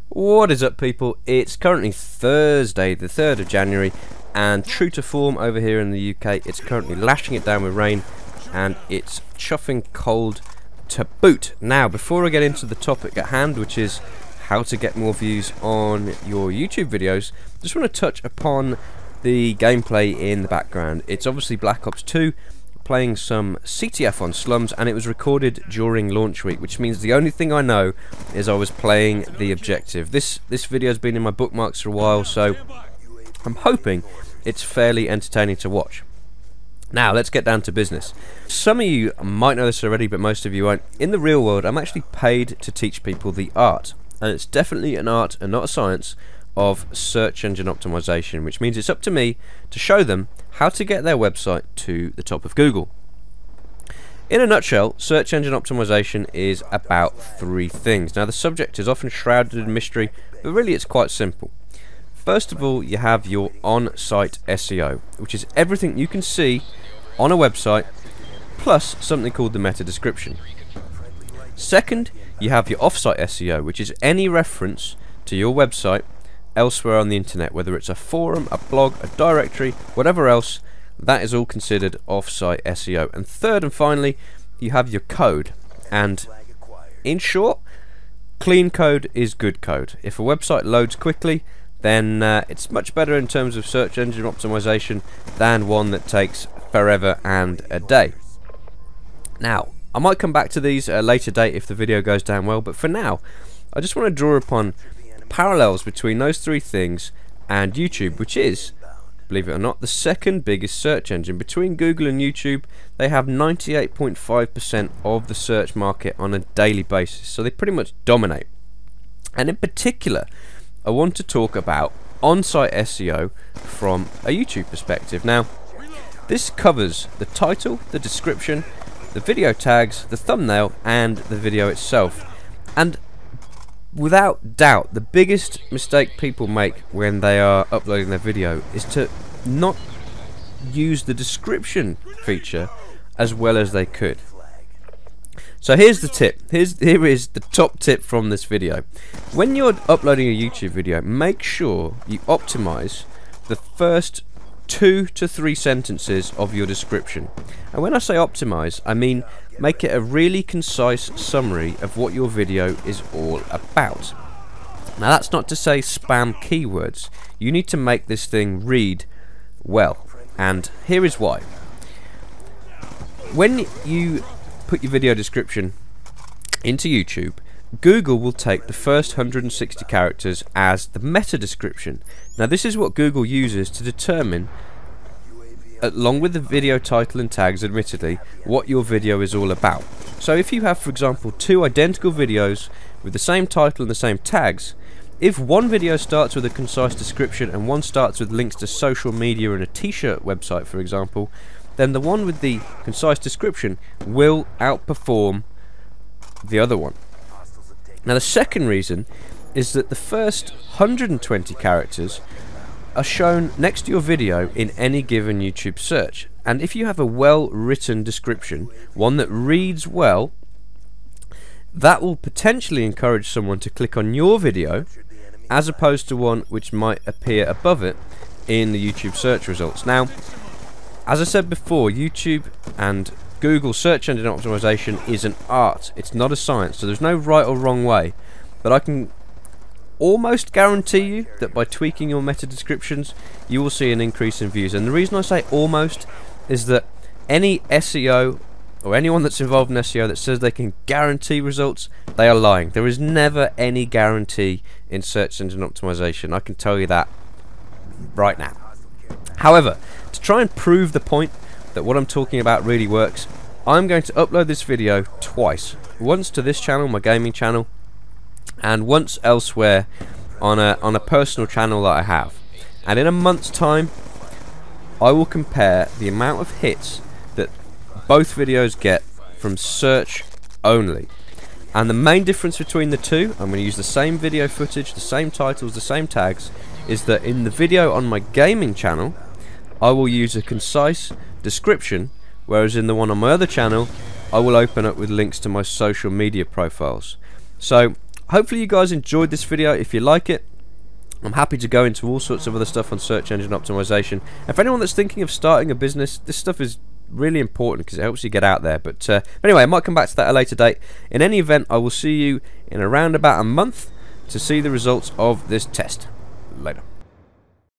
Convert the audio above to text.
What is up, people? It's currently Thursday the 3rd of January, and true to form over here in the UK, it's currently lashing it down with rain and it's chuffing cold to boot. Now, before I get into the topic at hand, which is how to get more views on your YouTube videos, just want to touch upon the gameplay in the background. It's obviously Black Ops 2, playing some CTF on slums, and it was recorded during launch week, which means the only thing I know is I was playing the objective. This video has been in my bookmarks for a while, so I'm hoping it's fairly entertaining to watch. Now let's get down to business. Some of you might know this already, but most of you won't. In the real world, I'm actually paid to teach people the art, and it's definitely an art and not a science, of search engine optimization, which means it's up to me to show them how to get their website to the top of Google. In a nutshell, search engine optimization is about three things. Now, the subject is often shrouded in mystery, but really it's quite simple. First of all, you have your on-site SEO, which is everything you can see on a website plus something called the meta description. Second, you have your off-site SEO, which is any reference to your website elsewhere on the internet, whether it's a forum, a blog, a directory, whatever else, that is all considered off-site SEO. And third and finally, you have your code. And in short, clean code is good code. If a website loads quickly, then it's much better in terms of search engine optimization than one that takes forever and a day. Now, I might come back to these at a later date if the video goes down well, but for now, I just want to draw upon parallels between those three things and YouTube, which is, believe it or not, the second biggest search engine. Between Google and YouTube, they have 98.5% of the search market on a daily basis, so they pretty much dominate. And in particular, I want to talk about on-site SEO from a YouTube perspective. Now, this covers the title, the description, the video tags, the thumbnail, and the video itself. And without doubt, the biggest mistake people make when they are uploading their video is to not use the description feature as well as they could. So here's the tip. Here is the top tip from this video. When you're uploading a YouTube video, make sure you optimize the first 2 to 3 sentences of your description. And when I say optimize, I mean make it a really concise summary of what your video is all about. Now, that's not to say spam keywords. You need to make this thing read well, and here is why. When you put your video description into YouTube, Google will take the first 160 characters as the meta description. Now, this is what Google uses to determine, along with the video title and tags, admittedly, what your video is all about. So if you have, for example, 2 identical videos with the same title and the same tags, if one video starts with a concise description and one starts with links to social media and a t-shirt website, for example, then the one with the concise description will outperform the other one. Now, the second reason is that the first 120 characters are shown next to your video in any given YouTube search. And if you have a well-written description, one that reads well, that will potentially encourage someone to click on your video as opposed to one which might appear above it in the YouTube search results. Now, as I said before, YouTube and Google search engine optimization is an art. It's not a science, so there's no right or wrong way. But I can almost guarantee you that by tweaking your meta descriptions, you will see an increase in views. And the reason I say almost is that any SEO or anyone that's involved in SEO that says they can guarantee results, they are lying. There is never any guarantee in search engine optimization. I can tell you that right now. However, to try and prove the point that what I'm talking about really works, I'm going to upload this video twice. Once to this channel, my gaming channel, and once elsewhere on a personal channel that I have. And in a month's time, I will compare the amount of hits that both videos get from search only. And the main difference between the two, I'm going to use the same video footage, the same titles, the same tags, is that in the video on my gaming channel, I will use a concise description, whereas in the one on my other channel, I will open up with links to my social media profiles. So hopefully you guys enjoyed this video. If you like it, I'm happy to go into all sorts of other stuff on search engine optimization. If anyone that's thinking of starting a business, this stuff is really important because it helps you get out there. But anyway, I might come back to that at a later date. In any event, I will see you in around about a month to see the results of this test. Later.